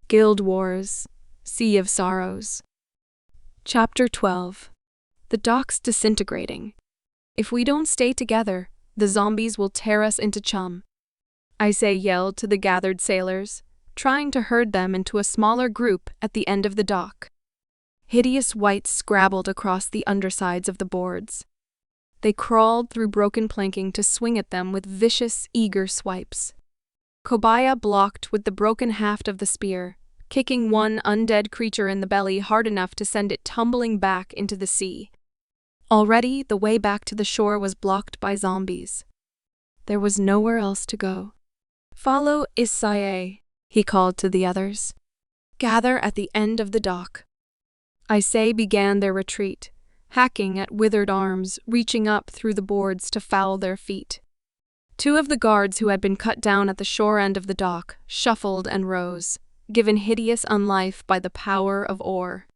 Guild Wars, Sea of Sorrows. Chapter 12. The dock's disintegrating. If we don't stay together, the zombies will tear us into chum. Isay yelled to the gathered sailors, trying to herd them into a smaller group at the end of the dock. Hideous wights scrabbled across the undersides of the boards. They crawled through broken planking to swing at them with vicious, eager swipes. Kobaya blocked with the broken haft of the spear, kicking one undead creature in the belly hard enough to send it tumbling back into the sea. Already, the way back to the shore was blocked by zombies. There was nowhere else to go. "Follow Isay," he called to the others. "Gather at the end of the dock." Isay began their retreat, hacking at withered arms, reaching up through the boards to foul their feet. Two of the guards who had been cut down at the shore end of the dock shuffled and rose, given hideous unlife by the power of ore.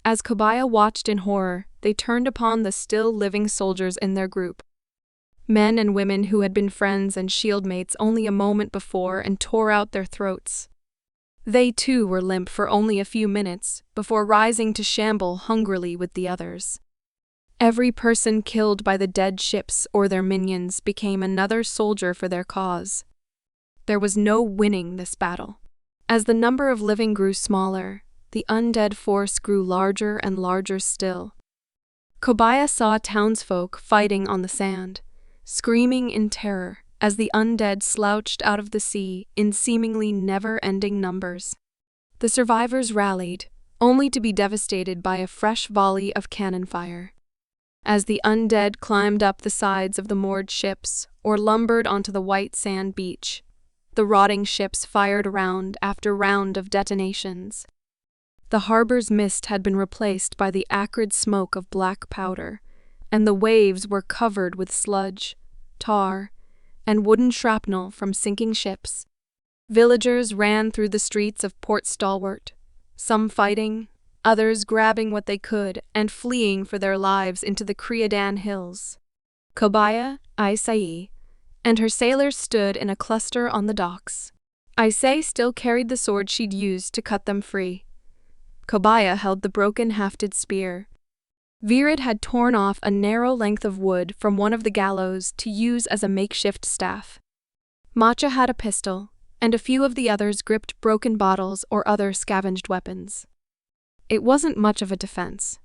As Kobaya watched in horror, they turned upon the still living soldiers in their group. Men and women who had been friends and shieldmates only a moment before and tore out their throats. They too were limp for only a few minutes before rising to shamble hungrily with the others. Every person killed by the dead ships or their minions became another soldier for their cause. There was no winning this battle. As the number of living grew smaller, the undead force grew larger and larger still. Kobaya saw townsfolk fighting on the sand, screaming in terror as the undead slouched out of the sea in seemingly never-ending numbers. The survivors rallied, only to be devastated by a fresh volley of cannon fire. As the undead climbed up the sides of the moored ships or lumbered onto the white sand beach, the rotting ships fired round after round of detonations. The harbor's mist had been replaced by the acrid smoke of black powder, and the waves were covered with sludge, tar, and wooden shrapnel from sinking ships. Villagers ran through the streets of Port Stalwart, some fighting, others grabbing what they could and fleeing for their lives into the Creodan Hills. Kobaya, Isay, and her sailors stood in a cluster on the docks. Isay still carried the sword she'd used to cut them free. Kobaya held the broken-hafted spear. Virid had torn off a narrow length of wood from one of the gallows to use as a makeshift staff. Matcha had a pistol, and a few of the others gripped broken bottles or other scavenged weapons. It wasn't much of a defense.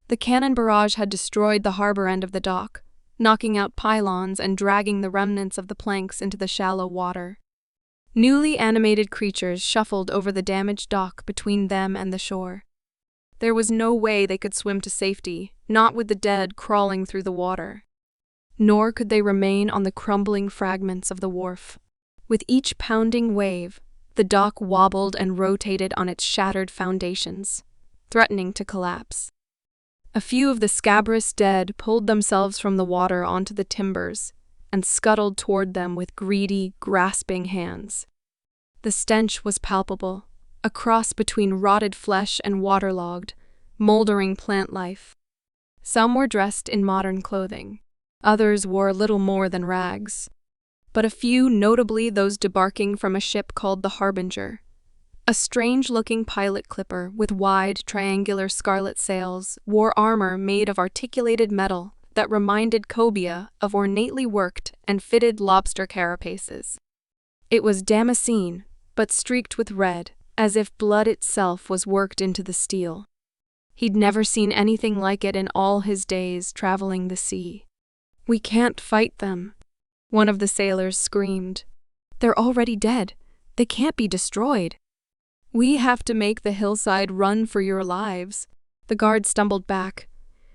The cannon barrage had destroyed the harbor end of the dock, knocking out pylons and dragging the remnants of the planks into the shallow water. Newly animated creatures shuffled over the damaged dock between them and the shore. There was no way they could swim to safety, not with the dead crawling through the water. Nor could they remain on the crumbling fragments of the wharf. With each pounding wave, the dock wobbled and rotated on its shattered foundations, threatening to collapse. A few of the scabrous dead pulled themselves from the water onto the timbers and scuttled toward them with greedy, grasping hands. The stench was palpable, a cross between rotted flesh and waterlogged, moldering plant life. Some were dressed in modern clothing. Others wore little more than rags. But a few, notably those debarking from a ship called the Harbinger, a strange-looking pilot clipper with wide, triangular scarlet sails, wore armor made of articulated metal that reminded Cobia of ornately worked and fitted lobster carapaces. It was damascene, but streaked with red, as if blood itself was worked into the steel. He'd never seen anything like it in all his days traveling the sea. "We can't fight them," one of the sailors screamed. "They're already dead. They can't be destroyed." "We have to make the hillside run for your lives." The guards stumbled back,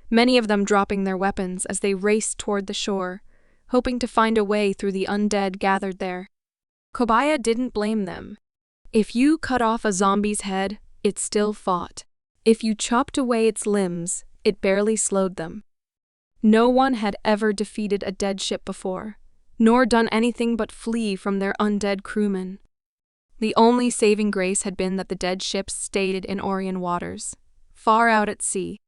many of them dropping their weapons as they raced toward the shore, hoping to find a way through the undead gathered there. Kobaya didn't blame them. If you cut off a zombie's head, it still fought. If you chopped away its limbs, it barely slowed them. No one had ever defeated a dead ship before, nor done anything but flee from their undead crewmen. The only saving grace had been that the dead ships stayed in Orion waters, far out at sea.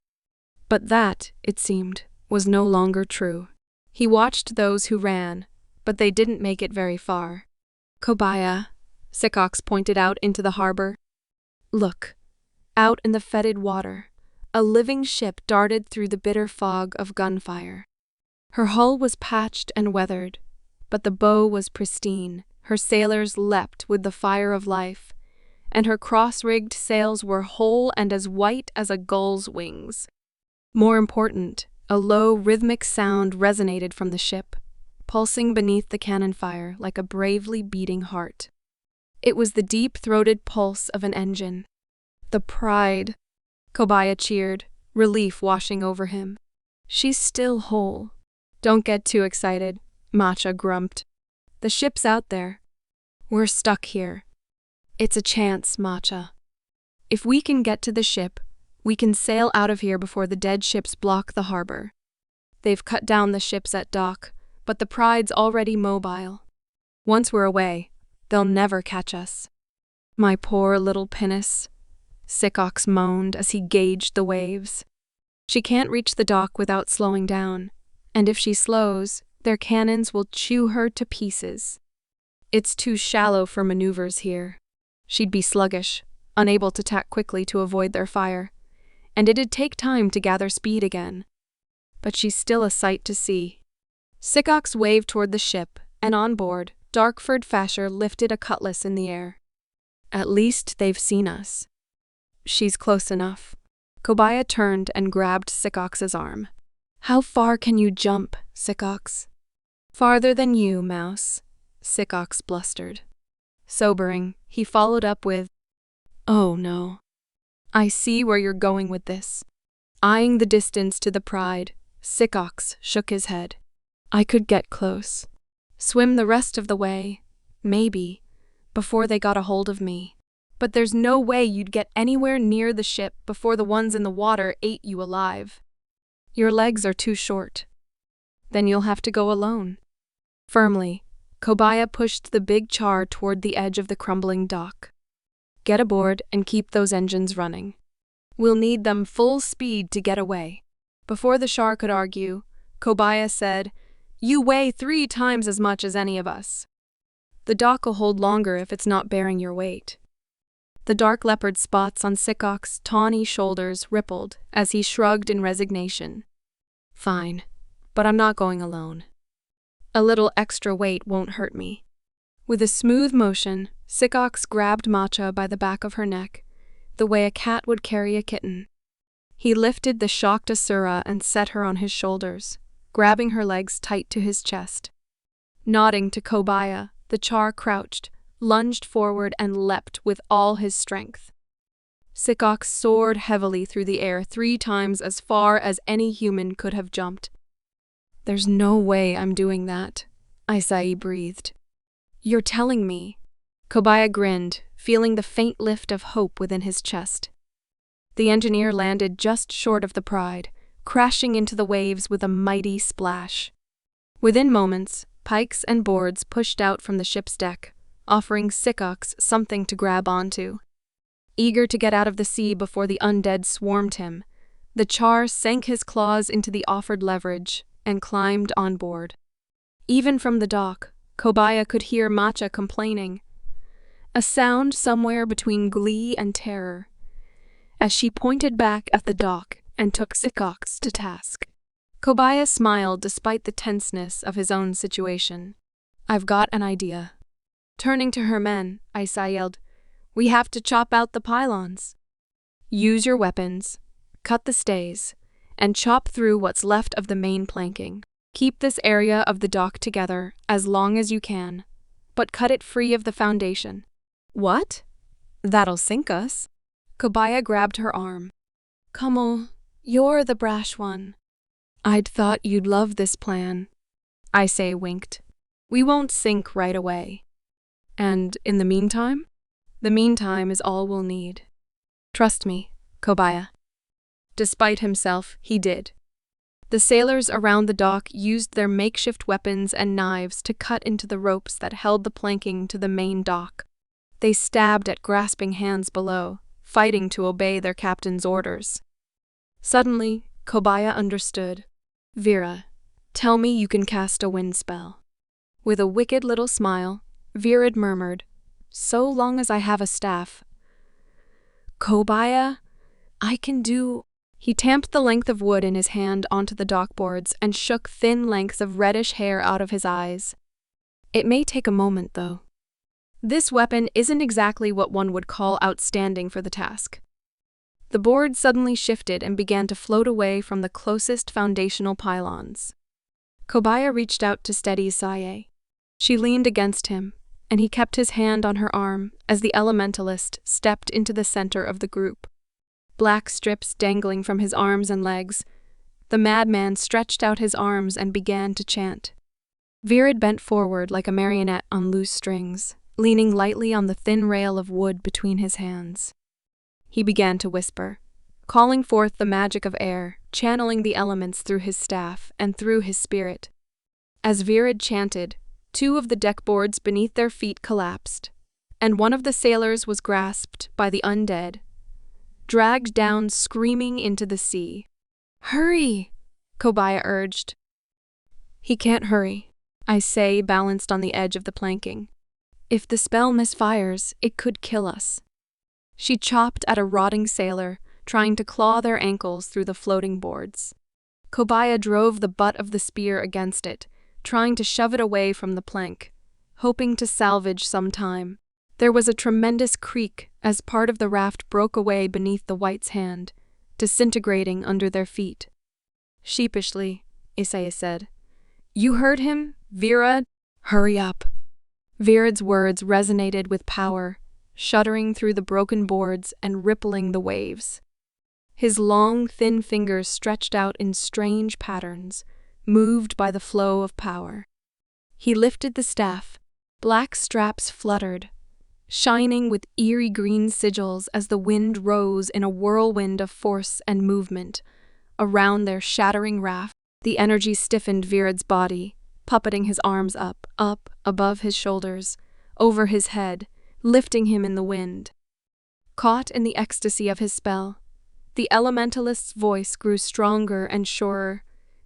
But that, it seemed, was no longer true. He watched those who ran, but they didn't make it very far. "Kobaya," Sycox pointed out into the harbor. Look, out in the fetid water, a living ship darted through the bitter fog of gunfire. Her hull was patched and weathered, but the bow was pristine. Her sailors leapt with the fire of life, and her cross-rigged sails were whole and as white as a gull's wings. More important, a low, rhythmic sound resonated from the ship, pulsing beneath the cannon fire like a bravely beating heart. It was the deep-throated pulse of an engine. The pride, Kobaya cheered, relief washing over him. She's still whole. Don't get too excited, Matcha grumped. The ship's out there. We're stuck here. It's a chance, Matcha. If we can get to the ship, we can sail out of here before the dead ships block the harbor. They've cut down the ships at dock, but the pride's already mobile. Once we're away, they'll never catch us. My poor little pinnace, Sycox moaned as he gauged the waves. She can't reach the dock without slowing down, and if she slows, their cannons will chew her to pieces. It's too shallow for maneuvers here. She'd be sluggish, unable to tack quickly to avoid their fire, and it'd take time to gather speed again. But she's still a sight to see. Sycox waved toward the ship, and on board, Darkford Fasher lifted a cutlass in the air. At least they've seen us. She's close enough. Kobaya turned and grabbed Sycox's arm. How far can you jump, Sycox? Farther than you, Mouse, Sycox blustered. Sobering, he followed up with, Oh no. I see where you're going with this. Eyeing the distance to the pride, Sycox shook his head. I could get close. Swim the rest of the way, maybe, before they got a hold of me. But there's no way you'd get anywhere near the ship before the ones in the water ate you alive. Your legs are too short. Then you'll have to go alone. Firmly, Kobaya pushed the big char toward the edge of the crumbling dock. Get aboard and keep those engines running. We'll need them full speed to get away. Before the char could argue, Kobaya said, You weigh 3 times as much as any of us. The dock'll hold longer if it's not bearing your weight. The dark leopard spots on Sycox's tawny shoulders rippled as he shrugged in resignation. Fine, but I'm not going alone. A little extra weight won't hurt me. With a smooth motion, Sycox grabbed Matcha by the back of her neck, the way a cat would carry a kitten. He lifted the shocked Asura and set her on his shoulders, grabbing her legs tight to his chest. Nodding to Kobaya, the char crouched, lunged forward and leapt with all his strength. Sycox soared heavily through the air 3 times as far as any human could have jumped. There's no way I'm doing that, Isai breathed. You're telling me. Kobaya grinned, feeling the faint lift of hope within his chest. The engineer landed just short of the pride, crashing into the waves with a mighty splash. Within moments, pikes and boards pushed out from the ship's deck, offering Sycox something to grab onto. Eager to get out of the sea before the undead swarmed him, the char sank his claws into the offered leverage and climbed on board. Even from the dock, Kobaya could hear Matcha complaining, a sound somewhere between glee and terror, as she pointed back at the dock and took Sycox to task. Kobaya smiled despite the tenseness of his own situation. I've got an idea. Turning to her men, Isai yelled, We have to chop out the pylons. Use your weapons, cut the stays, and chop through what's left of the main planking. Keep this area of the dock together as long as you can, but cut it free of the foundation. What? That'll sink us. Kobaya grabbed her arm. Come on, you're the brash one. I'd thought you'd love this plan. Isai winked. We won't sink right away. And in the meantime? The meantime is all we'll need. Trust me, Kobaya. Despite himself, he did. The sailors around the dock used their makeshift weapons and knives to cut into the ropes that held the planking to the main dock. They stabbed at grasping hands below, fighting to obey their captain's orders. Suddenly, Kobaya understood. Vera, tell me you can cast a wind spell. With a wicked little smile, Virad murmured, So long as I have a staff. Kobaya, I can do. He tamped the length of wood in his hand onto the dockboards and shook thin lengths of reddish hair out of his eyes. It may take a moment, though. This weapon isn't exactly what one would call outstanding for the task. The board suddenly shifted and began to float away from the closest foundational pylons. Kobaya reached out to steady Saye. She leaned against him, and he kept his hand on her arm as the elementalist stepped into the center of the group. Black strips dangling from his arms and legs, the madman stretched out his arms and began to chant. Virid bent forward like a marionette on loose strings, leaning lightly on the thin rail of wood between his hands. He began to whisper, calling forth the magic of air, channeling the elements through his staff and through his spirit. As Virid chanted, 2 of the deck boards beneath their feet collapsed, and one of the sailors was grasped by the undead, dragged down screaming into the sea. "Hurry!" Kobaya urged. "He can't hurry," I say, balanced on the edge of the planking. "If the spell misfires, it could kill us." She chopped at a rotting sailor, trying to claw their ankles through the floating boards. Kobaya drove the butt of the spear against it, trying to shove it away from the plank, hoping to salvage some time. There was a tremendous creak as part of the raft broke away beneath the wight's hand, disintegrating under their feet. Sheepishly, Isaiah said, "You heard him, Virid? Hurry up." Virid's words resonated with power, shuddering through the broken boards and rippling the waves. His long, thin fingers stretched out in strange patterns, moved by the flow of power. He lifted the staff. Black straps fluttered, shining with eerie green sigils as the wind rose in a whirlwind of force and movement. Around their shattering raft, the energy stiffened Virid's body, puppeting his arms up, above his shoulders, over his head, lifting him in the wind. Caught in the ecstasy of his spell, the elementalist's voice grew stronger and surer,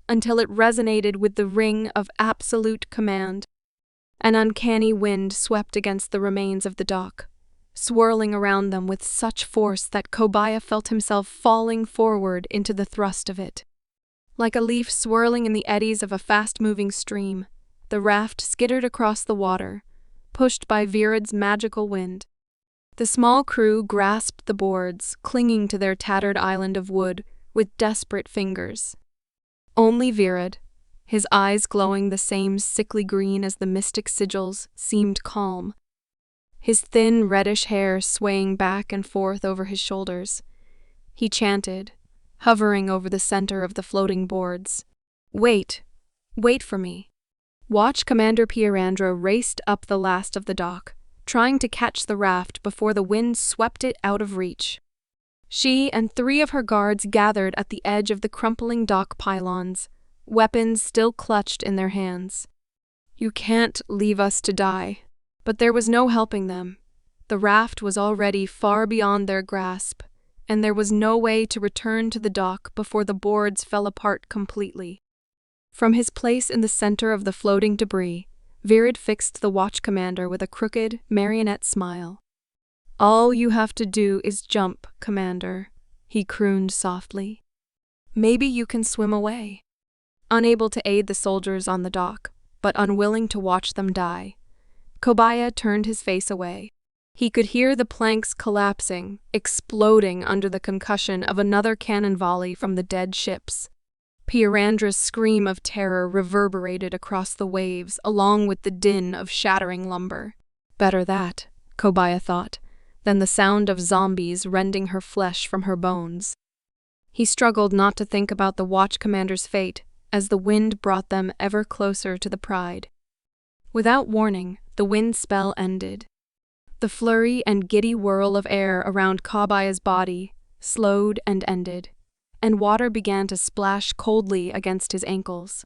until it resonated with the ring of absolute command. An uncanny wind swept against the remains of the dock, swirling around them with such force that Kobaya felt himself falling forward into the thrust of it. Like a leaf swirling in the eddies of a fast-moving stream, the raft skittered across the water, pushed by Virid's magical wind. The small crew grasped the boards, clinging to their tattered island of wood with desperate fingers. Only Virid, his eyes glowing the same sickly green as the mystic sigils, seemed calm. His thin, reddish hair swaying back and forth over his shoulders. He chanted, hovering over the center of the floating boards. "Wait for me." Watch Commander Pierandra raced up the last of the dock, trying to catch the raft before the wind swept it out of reach. She and 3 of her guards gathered at the edge of the crumpling dock pylons, weapons still clutched in their hands. "You can't leave us to die." But there was no helping them. The raft was already far beyond their grasp, and there was no way to return to the dock before the boards fell apart completely. From his place in the center of the floating debris, Virid fixed the watch commander with a crooked, marionette smile. "All you have to do is jump, Commander," he crooned softly. "Maybe you can swim away." Unable to aid the soldiers on the dock, but unwilling to watch them die, Kobaya turned his face away. He could hear the planks collapsing, exploding under the concussion of another cannon volley from the dead ships. Pierandra's scream of terror reverberated across the waves along with the din of shattering lumber. Better that, Kobaya thought, than the sound of zombies rending her flesh from her bones. He struggled not to think about the watch commander's fate as the wind brought them ever closer to the Pride. Without warning, the wind spell ended. The flurry and giddy whirl of air around Kobaya's body slowed and ended, and water began to splash coldly against his ankles.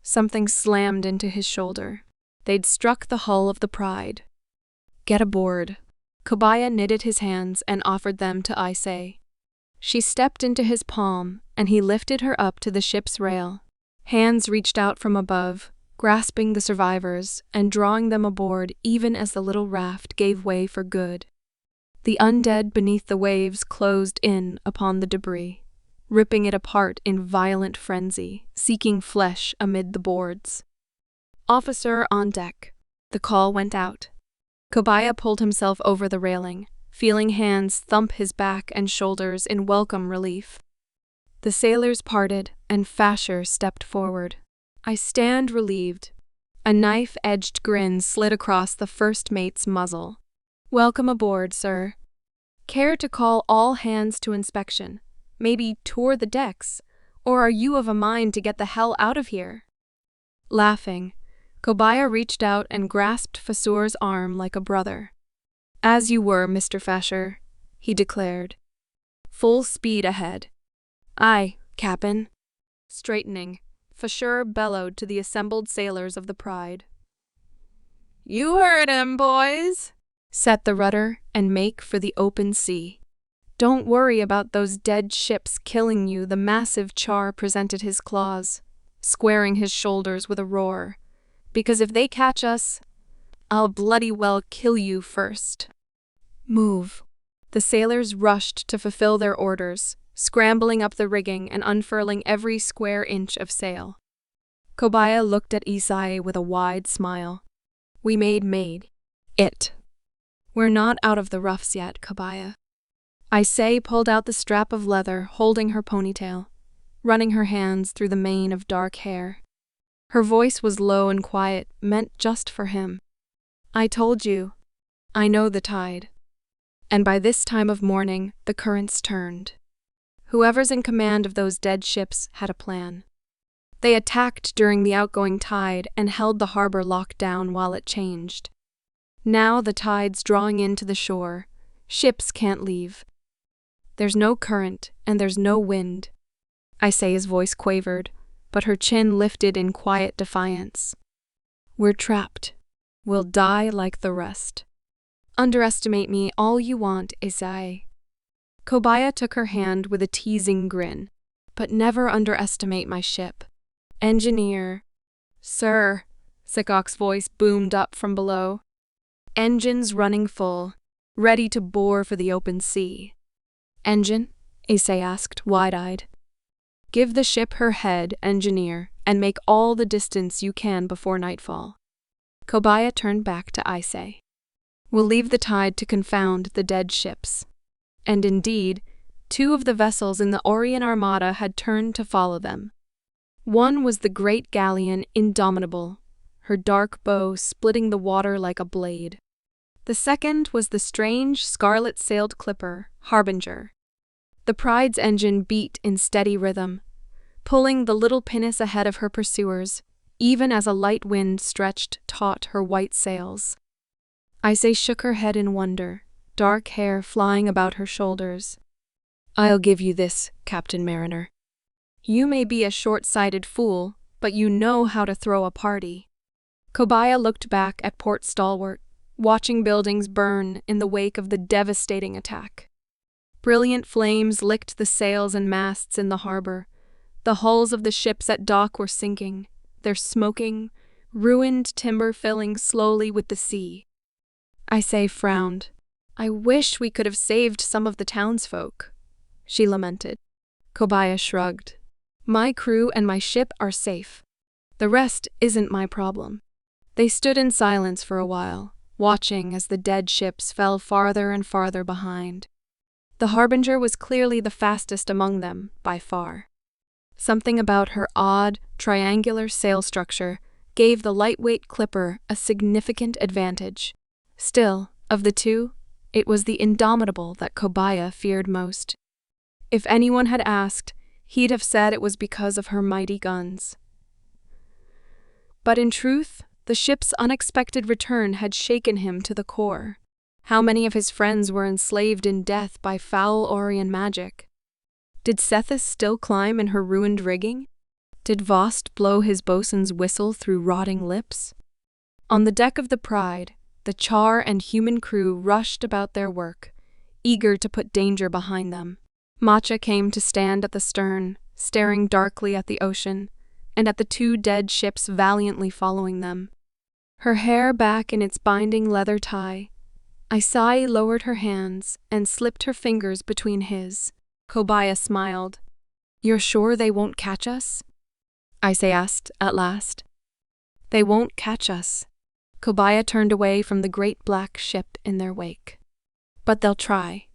Something slammed into his shoulder. They'd struck the hull of the Pride. "Get aboard." Kobaya knitted his hands and offered them to Isay. She stepped into his palm, and he lifted her up to the ship's rail. Hands reached out from above, grasping the survivors and drawing them aboard even as the little raft gave way for good. The undead beneath the waves closed in upon the debris, ripping it apart in violent frenzy, seeking flesh amid the boards. "Officer on deck." The call went out. Kobaya pulled himself over the railing, feeling hands thump his back and shoulders in welcome relief. The sailors parted, and Fasher stepped forward. "I stand relieved." A knife-edged grin slid across the first mate's muzzle. "Welcome aboard, sir. Care to call all hands to inspection? Maybe tour the decks? Or are you of a mind to get the hell out of here?" Laughing, Kobaya reached out and grasped Fasur's arm like a brother. "As you were, Mr. Fasher," he declared. "Full speed ahead." "Aye, Cap'n." Straightening, Fasur bellowed to the assembled sailors of the Pride. "You heard him, boys. Set the rudder and make for the open sea. Don't worry about those dead ships killing you." The massive Char presented his claws, squaring his shoulders with a roar. "Because if they catch us, I'll bloody well kill you first." "Move." The sailors rushed to fulfill their orders, scrambling up the rigging and unfurling every square inch of sail. Kobaya looked at Isai with a wide smile. "We made it. We're not out of the roughs yet, Kobaya." Isai pulled out the strap of leather holding her ponytail, running her hands through the mane of dark hair. Her voice was low and quiet, meant just for him. "I told you. I know the tide." And by this time of morning, the currents turned. Whoever's in command of those dead ships had a plan. They attacked during the outgoing tide and held the harbor locked down while it changed. Now the tide's drawing in to the shore. Ships can't leave. There's no current and there's no wind. Isai's voice quavered, but her chin lifted in quiet defiance. "We're trapped. We'll die like the rest. Underestimate me all you want, Isai." Kobaya took her hand with a teasing grin. "But never underestimate my ship. Engineer." "Sir," Sikok's voice boomed up from below. "Engines running full, ready to bore for the open sea." "Engine?" Isai asked, wide-eyed. "Give the ship her head, engineer, and make all the distance you can before nightfall." Kobaya turned back to Isai. "We'll leave the tide to confound the dead ships." And indeed, 2 of the vessels in the Orion Armada had turned to follow them. One was the great galleon Indomitable, her dark bow splitting the water like a blade. The second was the strange scarlet-sailed clipper, Harbinger. The Pride's engine beat in steady rhythm, pulling the little pinnace ahead of her pursuers, even as a light wind stretched taut her white sails. Isai shook her head in wonder, dark hair flying about her shoulders. "I'll give you this, Captain Mariner. You may be a short-sighted fool, but you know how to throw a party." Kobaya looked back at Port Stalwart, watching buildings burn in the wake of the devastating attack. Brilliant flames licked the sails and masts in the harbor. The hulls of the ships at dock were sinking, their smoking, ruined timber filling slowly with the sea. Isai frowned. "I wish we could have saved some of the townsfolk," she lamented. Kobaya shrugged. "My crew and my ship are safe. The rest isn't my problem." They stood in silence for a while, watching as the dead ships fell farther and farther behind. The Harbinger was clearly the fastest among them, by far. Something about her odd, triangular sail structure gave the lightweight clipper a significant advantage. Still, of the 2, it was the Indomitable that Kobaya feared most. If anyone had asked, he'd have said it was because of her mighty guns. But in truth, the ship's unexpected return had shaken him to the core. How many of his friends were enslaved in death by foul Orion magic? Did Sethis still climb in her ruined rigging? Did Vost blow his bosun's whistle through rotting lips? On the deck of the Pride, the Char and human crew rushed about their work, eager to put danger behind them. Matcha came to stand at the stern, staring darkly at the ocean, and at the 2 dead ships valiantly following them. Her hair back in its binding leather tie, Isai lowered her hands and slipped her fingers between his. Kobaya smiled. "You're sure they won't catch us?" Isai asked at last. "They won't catch us." Kobaya turned away from the great black ship in their wake. "But they'll try."